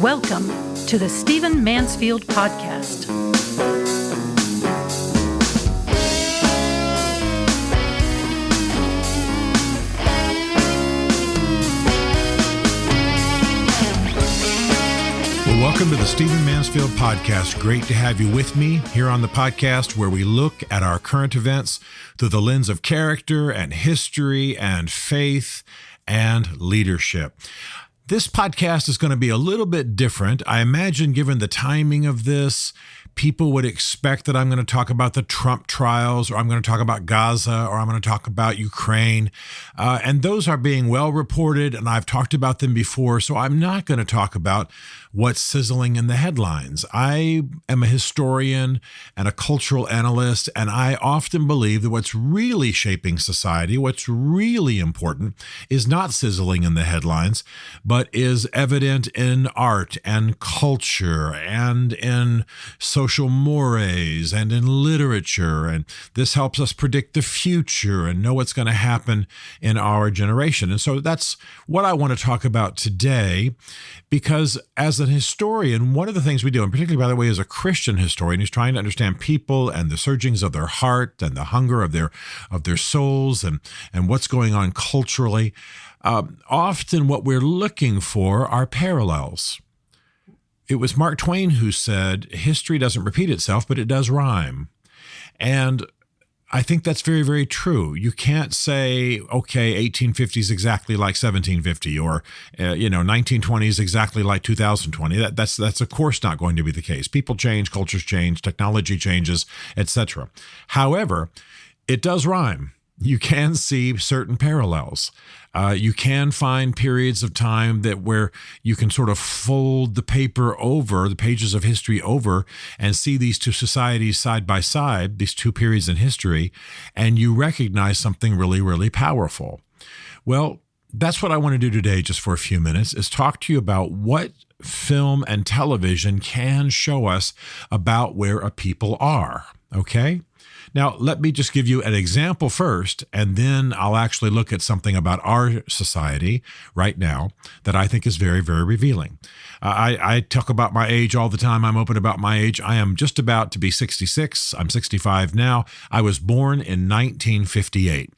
Welcome to the Stephen Mansfield Podcast. Well, welcome to the Stephen Mansfield Podcast. Great to have you with me here on the podcast where we look at our current events through the lens of character and history and faith and leadership. This podcast is going to be a little bit different. I imagine given the timing of this, people would expect that I'm going to talk about the Trump trials, or I'm going to talk about Gaza, or I'm going to talk about Ukraine. And those are being well reported, and I've talked about them before, so I'm not going to talk about what's sizzling in the headlines. I am a historian and a cultural analyst, and I often believe that what's really shaping society, what's really important, is not sizzling in the headlines, but is evident in art and culture and in social mores and in literature. And this helps us predict the future and know what's going to happen in our generation. And so that's what I want to talk about today, because as an historian, one of the things we do, and particularly, by the way, as a Christian historian who's trying to understand people and the surgings of their heart and the hunger of their souls and what's going on culturally, often what we're looking for are parallels. It was Mark Twain who said, history doesn't repeat itself, but it does rhyme. And I think that's very, very true. You can't say, okay, 1850 is exactly like 1750, or 1920 is exactly like 2020. That's of course not going to be the case. People change, cultures change, technology changes, etc. However, it does rhyme. You can see certain parallels. You can find periods of time where you can sort of fold the paper over, the pages of history over, and see these two societies side by side, these two periods in history, and you recognize something really, really powerful. Well, that's what I want to do today, just for a few minutes, is talk to you about what film and television can show us about where a people are, okay? Now, let me just give you an example first, and then I'll actually look at something about our society right now that I think is very, very revealing. I talk about my age all the time. I'm open about my age. I am just about to be 66. I'm 65 now. I was born in 1958.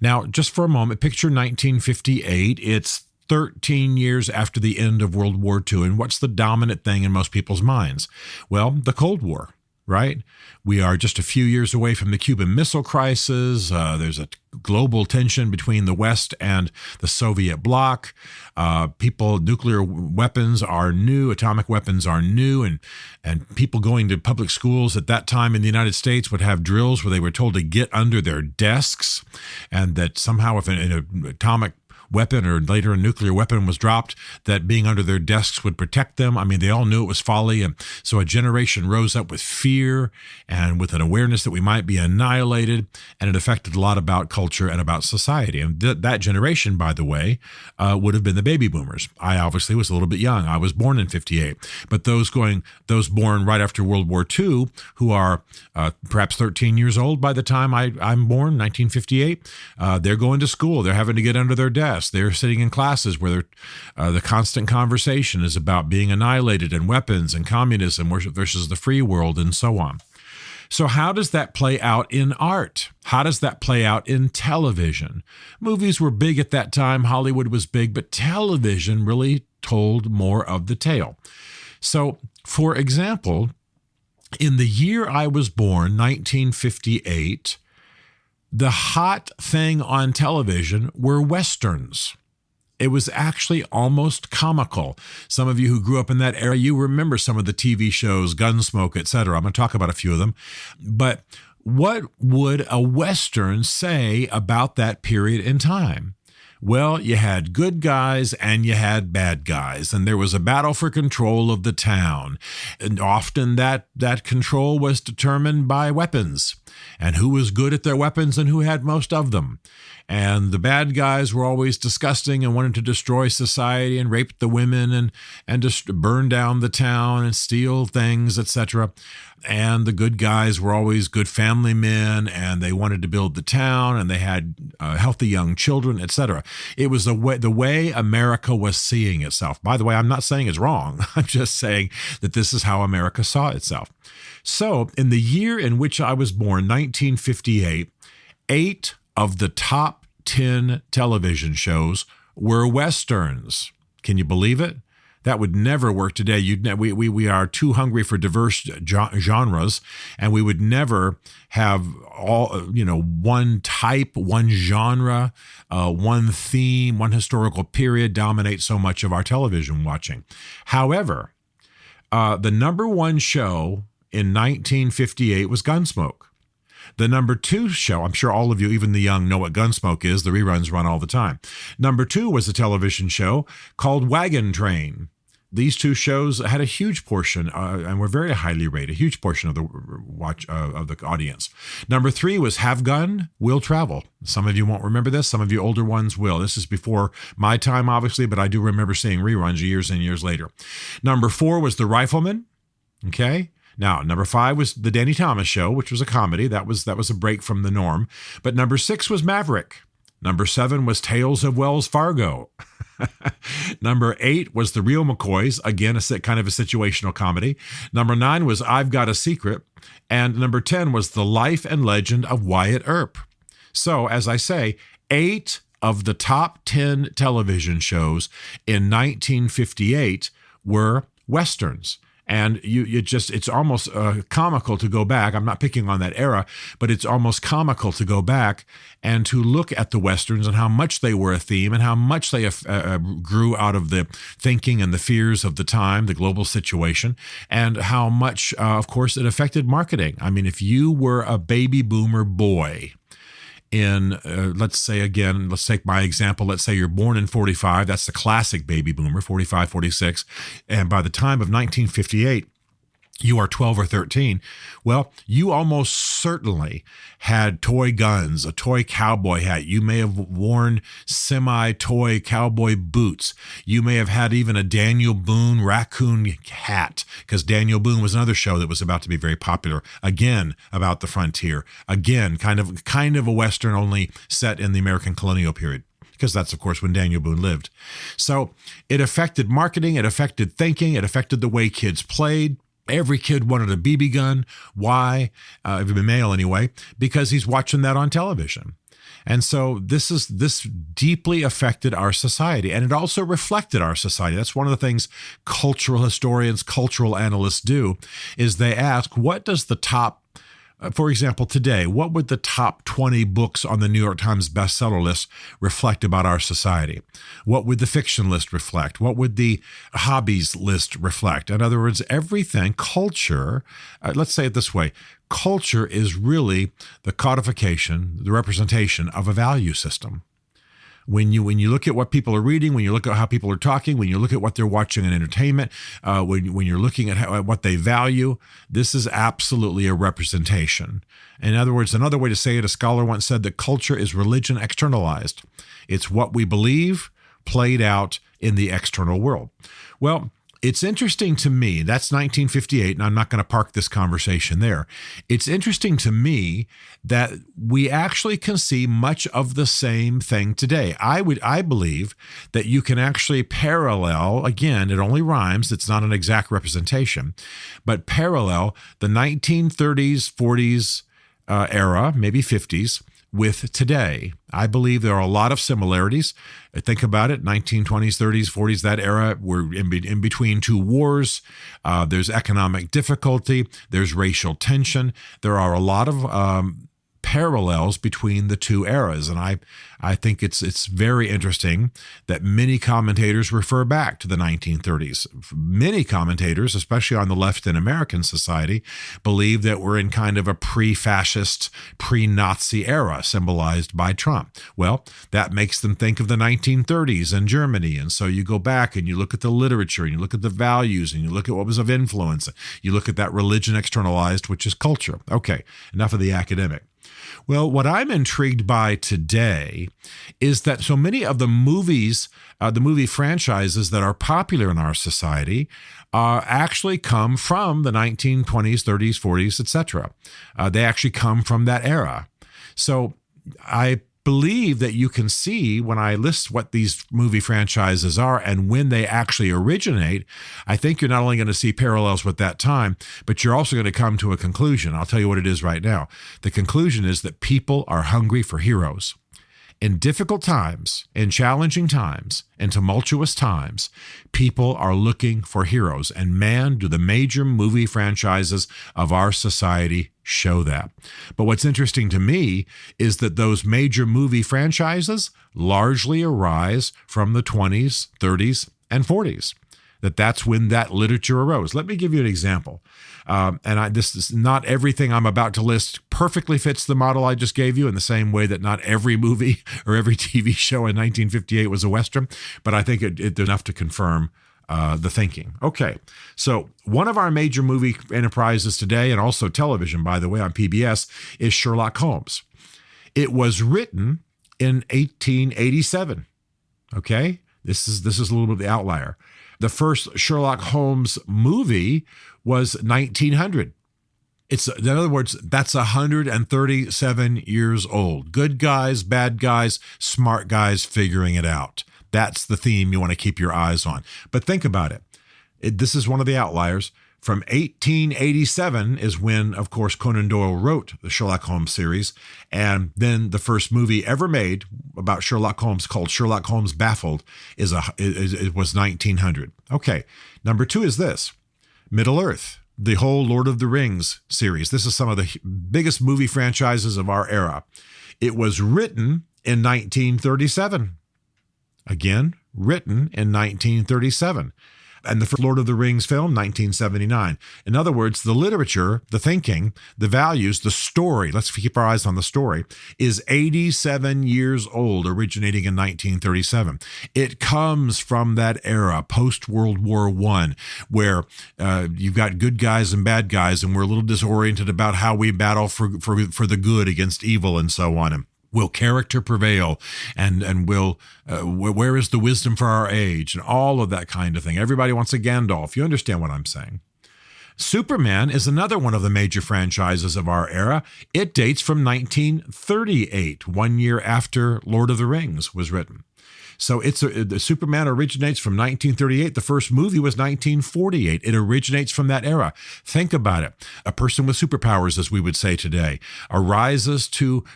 Now, just for a moment, picture 1958. It's 13 years after the end of World War II. And what's the dominant thing in most people's minds? Well, the Cold War. Right? We are just a few years away from the Cuban Missile Crisis. There's a global tension between the West and the Soviet bloc. Nuclear weapons are new, atomic weapons are new, and people going to public schools at that time in the United States would have drills where they were told to get under their desks, and that somehow if an atomic weapon or later a nuclear weapon was dropped, that being under their desks would protect them. I mean, they all knew it was folly. And so a generation rose up with fear and with an awareness that we might be annihilated. And it affected a lot about culture and about society. And that generation, by the way, would have been the baby boomers. I obviously was a little bit young. I was born in 58. But those born right after World War II, who are perhaps 13 years old by the time I'm born, 1958, they're going to school. They're having to get under their desks. They're sitting in classes where the constant conversation is about being annihilated and weapons and communism versus the free world and so on. So how does that play out in art? How does that play out in television? Movies were big at that time. Hollywood was big, but television really told more of the tale. So, for example, in the year I was born, 1958, the hot thing on television were Westerns. It was actually almost comical. Some of you who grew up in that era, you remember some of the TV shows, Gunsmoke, etc. I'm going to talk about a few of them. But what would a Western say about that period in time? Well, you had good guys and you had bad guys, and there was a battle for control of the town. And often that control was determined by weapons. and who was good at their weapons and who had most of them. And the bad guys were always disgusting and wanted to destroy society and rape the women and just burn down the town and steal things, etc. And the good guys were always good family men, and they wanted to build the town, and they had healthy young children, etc. It was the way America was seeing itself. By the way, I'm not saying it's wrong. I'm just saying that this is how America saw itself. So in the year in which I was born, 1958, 8 of the top 10 television shows were Westerns. Can you believe it? That would never work today. We are too hungry for diverse genres, and we would never have one type, one genre, one theme, one historical period dominate so much of our television watching. However, the number one show in 1958 was Gunsmoke. The number 2 show, I'm sure all of you, even the young, know what Gunsmoke is. The reruns run all the time. Number 2 was a television show called Wagon Train. These 2 shows had a huge portion and were very highly rated, a huge portion of the of the audience. Number 3 was Have Gun, Will Travel. Some of you won't remember this. Some of you older ones will. This is before my time, obviously, but I do remember seeing reruns years and years later. Number 4 was The Rifleman. Okay. Now, number 5 was The Danny Thomas Show, which was a comedy. That was a break from the norm. But number 6 was Maverick. Number 7 was Tales of Wells Fargo. Number 8 was The Real McCoys. Again, kind of a situational comedy. Number 9 was I've Got a Secret. And number 10 was The Life and Legend of Wyatt Earp. So, as I say, 8 of the top 10 television shows in 1958 were Westerns. And it's almost comical to go back. I'm not picking on that era, but it's almost comical to go back and to look at the Westerns and how much they were a theme and how much they grew out of the thinking and the fears of the time, the global situation, and how much, of course, it affected marketing. I mean, if you were a baby boomer boy in, let's take my example. Let's say you're born in 45. That's the classic baby boomer, 45, 46. And by the time of 1958, you are 12 or 13, well, you almost certainly had toy guns, a toy cowboy hat. You may have worn semi-toy cowboy boots. You may have had even a Daniel Boone raccoon hat, because Daniel Boone was another show that was about to be very popular, again, about the frontier. Again, kind of a Western, only set in the American colonial period, because that's, of course, when Daniel Boone lived. So it affected marketing, it affected thinking, it affected the way kids played. Every kid wanted a BB gun. Why? Every male anyway, because he's watching that on television. And so this deeply affected our society, and it also reflected our society. That's one of the things cultural historians, cultural analysts do, is they ask, what does the top, for example, today, what would the top 20 books on the New York Times bestseller list reflect about our society? What would the fiction list reflect? What would the hobbies list reflect? In other words, everything, culture, let's say it this way, culture is really the codification, the representation of a value system. When you look at what people are reading, when you look at how people are talking, when you look at what they're watching in entertainment, when you're looking at what they value, this is absolutely a representation. In other words, another way to say it, a scholar once said that culture is religion externalized. It's what we believe played out in the external world. Well, it's interesting to me, that's 1958, and I'm not going to park this conversation there. It's interesting to me that we actually can see much of the same thing today. I believe that you can actually parallel, again, it only rhymes, it's not an exact representation, but parallel the 1930s, 40s era, maybe 50s, with today. I believe there are a lot of similarities. Think about it, 1920s, 30s, 40s, that era, we're in between 2 wars. There's economic difficulty. There's racial tension. There are a lot of parallels between the two eras. And I think it's very interesting that many commentators refer back to the 1930s. Many commentators, especially on the left in American society, believe that we're in kind of a pre-fascist, pre-Nazi era symbolized by Trump. Well, that makes them think of the 1930s in Germany. And so you go back and you look at the literature and you look at the values and you look at what was of influence. You look at that religion externalized, which is culture. Okay, enough of the academic. Well, what I'm intrigued by today is that so many of the movies, the movie franchises that are popular in our society actually come from the 1920s, 30s, 40s, etc. They actually come from that era. So I believe that you can see when I list what these movie franchises are and when they actually originate, I think you're not only going to see parallels with that time, but you're also going to come to a conclusion. I'll tell you what it is right now. The conclusion is that people are hungry for heroes. In difficult times, in challenging times, in tumultuous times, people are looking for heroes. And man, do the major movie franchises of our society show that. But what's interesting to me is that those major movie franchises largely arise from the 20s, 30s, and 40s. That's when that literature arose. Let me give you an example. This is not everything I'm about to list perfectly fits the model I just gave you in the same way that not every movie or every TV show in 1958 was a Western, but I think it's enough to confirm the thinking. Okay, so one of our major movie enterprises today, and also television, by the way, on PBS, is Sherlock Holmes. It was written in 1887. Okay, this is a little bit of the outlier. The first Sherlock Holmes movie was 1900. In other words, that's 137 years old. Good guys, bad guys, smart guys figuring it out. That's the theme you want to keep your eyes on. But think about it. This is one of the outliers. From 1887 is when, of course, Conan Doyle wrote the Sherlock Holmes series. And then the first movie ever made about Sherlock Holmes, called Sherlock Holmes Baffled, it was 1900. Okay, number two is this. Middle-earth, the whole Lord of the Rings series. This is some of the biggest movie franchises of our era. It was written in 1937. Again, written in 1937. And the first Lord of the Rings film, 1979. In other words, the literature, the thinking, the values, the story, let's keep our eyes on the story, is 87 years old, originating in 1937. It comes from that era, post-World War I, where you've got good guys and bad guys, and we're a little disoriented about how we battle for the good against evil and so on. Will character prevail? And where is the wisdom for our age? And all of that kind of thing. Everybody wants a Gandalf. You understand what I'm saying? Superman is another one of the major franchises of our era. It dates from 1938, 1 year after Lord of the Rings was written. So the Superman originates from 1938. The first movie was 1948. It originates from that era. Think about it. A person with superpowers, as we would say today, arises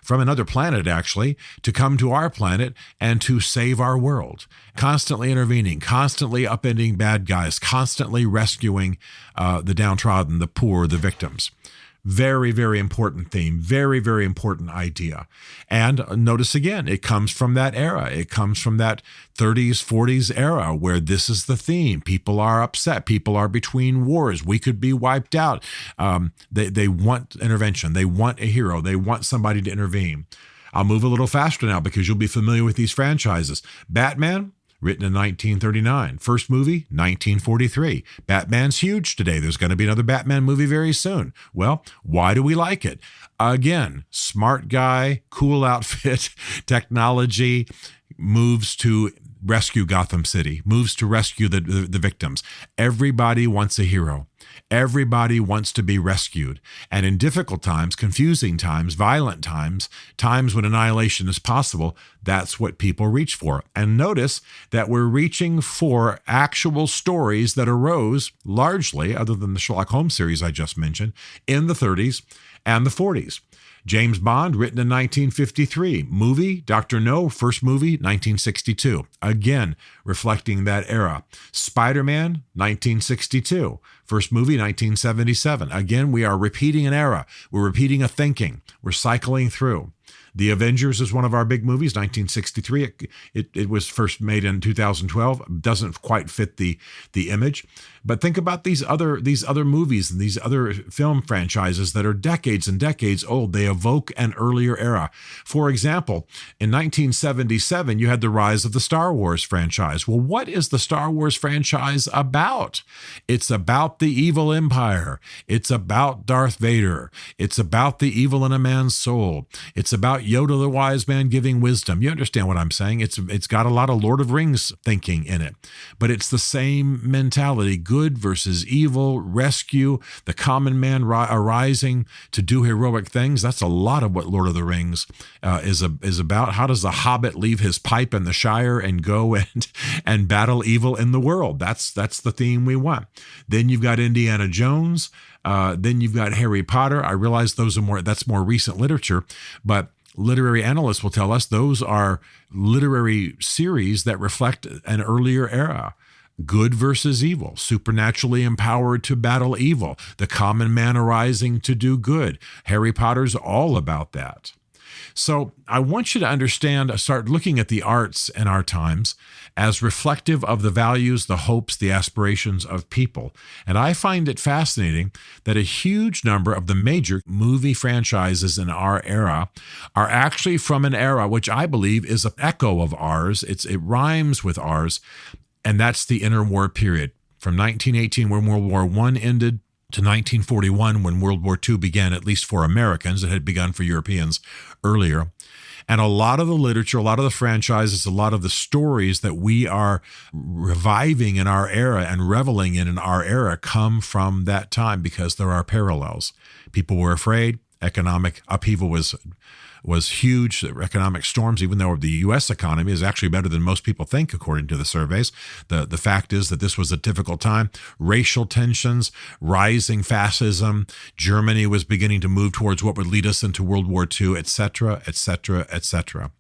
from another planet, actually, to come to our planet and to save our world. Constantly intervening, constantly upending bad guys, constantly rescuing the downtrodden, the poor, the victims. Very, very important theme. Very, very important idea. And notice again, it comes from that era. It comes from that 30s, 40s era where this is the theme. People are upset. People are between wars. We could be wiped out. They want intervention. They want a hero. They want somebody to intervene. I'll move a little faster now because you'll be familiar with these franchises. Batman, written in 1939. First movie, 1943. Batman's huge today. There's going to be another Batman movie very soon. Well, why do we like it? Again, smart guy, cool outfit, technology, moves to rescue Gotham City, moves to rescue the victims. Everybody wants a hero. Everybody wants to be rescued. And in difficult times, confusing times, violent times, times when annihilation is possible, that's what people reach for. And notice that we're reaching for actual stories that arose largely, other than the Sherlock Holmes series I just mentioned, in the 30s and the 40s. James Bond, written in 1953. Movie, Dr. No, first movie, 1962. Again, reflecting that era. Spider-Man, 1962. First movie, 1977. Again, we are repeating an era. We're repeating a thinking. We're cycling through. The Avengers is one of our big movies, 1963. It was first made in 2012. Doesn't quite fit the image. But think about these other movies and these other film franchises that are decades and decades old. They evoke an earlier era. For example, in 1977, you had the rise of the Star Wars franchise. Well, what is the Star Wars franchise about? It's about the evil empire. It's about Darth Vader. It's about the evil in a man's soul. It's about Yoda the wise man giving wisdom. You understand what I'm saying? It's got a lot of Lord of Rings thinking in it, but it's the same mentality: good versus evil, rescue, the common man arising to do heroic things. That's a lot of what Lord of the Rings is about. How does the Hobbit leave his pipe in the Shire and go and battle evil in the world? That's the theme we want. Then you've got Indiana Jones. Then you've got Harry Potter. I realize that's more recent literature, but literary analysts will tell us those are literary series that reflect an earlier era. Good versus evil, supernaturally empowered to battle evil, the common man arising to do good. Harry Potter's all about that. So I want you to understand, start looking at the arts in our times as reflective of the values, the hopes, the aspirations of people. And I find it fascinating that a huge number of the major movie franchises in our era are actually from an era which I believe is an echo of ours. It rhymes with ours, and that's the interwar period from 1918, when World War I ended, to 1941, when World War II began, at least for Americans. It had begun for Europeans earlier. And a lot of the literature, a lot of the franchises, a lot of the stories that we are reviving in our era and reveling in our era come from that time, because there are parallels. People were afraid. Economic upheaval was huge. Economic storms, even though the U.S. economy is actually better than most people think, according to the surveys. The fact is that this was a difficult time. Racial tensions, rising fascism. Germany was beginning to move towards what would lead us into World War II, et cetera, et cetera, et cetera.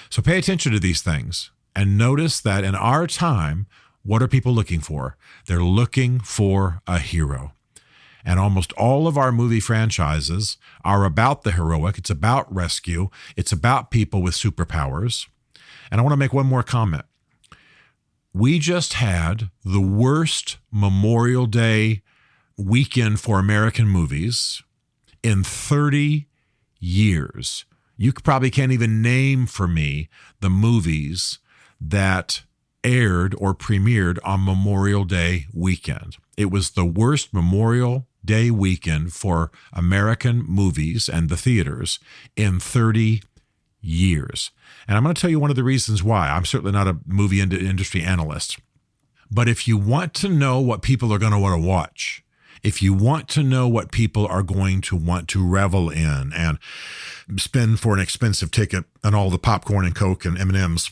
So pay attention to these things and notice that in our time, what are people looking for? They're looking for a hero. And almost all of our movie franchises are about the heroic. It's about rescue. It's about people with superpowers. And I want to make one more comment. We just had the worst Memorial Day weekend for American movies in 30 years. You probably can't even name for me the movies that aired or premiered on Memorial Day weekend. It was the worst Memorial Day weekend for American movies and the theaters in 30 years. And I'm going to tell you one of the reasons why. I'm certainly not a movie industry analyst. But if you want to know what people are going to want to watch, if you want to know what people are going to want to revel in and spend for an expensive ticket and all the popcorn and Coke and M&Ms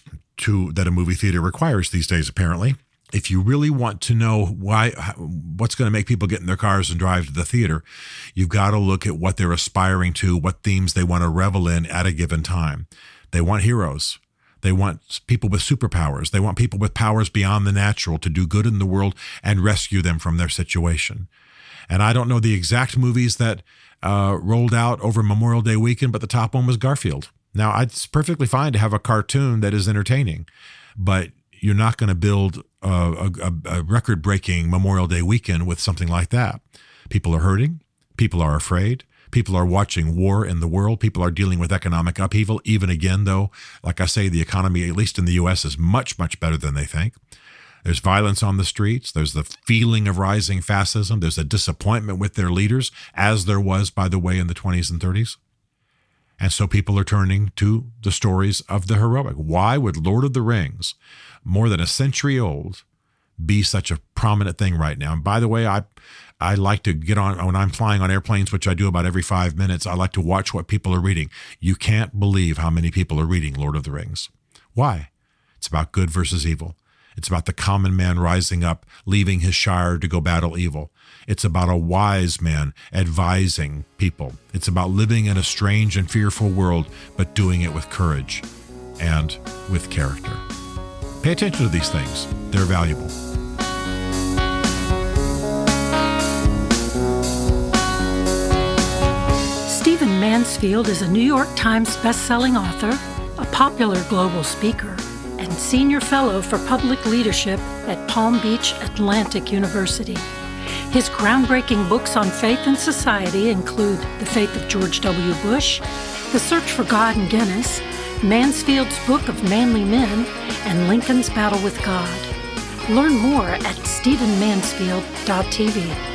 that a movie theater requires these days, apparently, if you really want to know what's going to make people get in their cars and drive to the theater, you've got to look at what they're aspiring to, what themes they want to revel in at a given time. They want heroes. They want people with superpowers. They want people with powers beyond the natural to do good in the world and rescue them from their situation. And I don't know the exact movies that rolled out over Memorial Day weekend, but the top one was Garfield. Now, it's perfectly fine to have a cartoon that is entertaining, but you're not going to build a record-breaking Memorial Day weekend with something like that. People are hurting. People are afraid. People are watching war in the world. People are dealing with economic upheaval. Even again, though, like I say, the economy, at least in the U.S., is much, much better than they think. There's violence on the streets. There's the feeling of rising fascism. There's a disappointment with their leaders, as there was, by the way, in the 20s and 30s. And so people are turning to the stories of the heroic. Why would Lord of the Rings, more than a century old, be such a prominent thing right now? And by the way, I like to get on, when I'm flying on airplanes, which I do about every 5 minutes, I like to watch what people are reading. You can't believe how many people are reading Lord of the Rings. Why? It's about good versus evil. It's about the common man rising up, leaving his shire to go battle evil. It's about a wise man advising people. It's about living in a strange and fearful world, but doing it with courage and with character. Pay attention to these things. They're valuable. Stephen Mansfield is a New York Times best-selling author, a popular global speaker, and senior fellow for public leadership at Palm Beach Atlantic University. His groundbreaking books on faith and society include The Faith of George W. Bush, The Search for God in Guinness, Mansfield's Book of Manly Men, and Lincoln's Battle with God. Learn more at stephenmansfield.tv.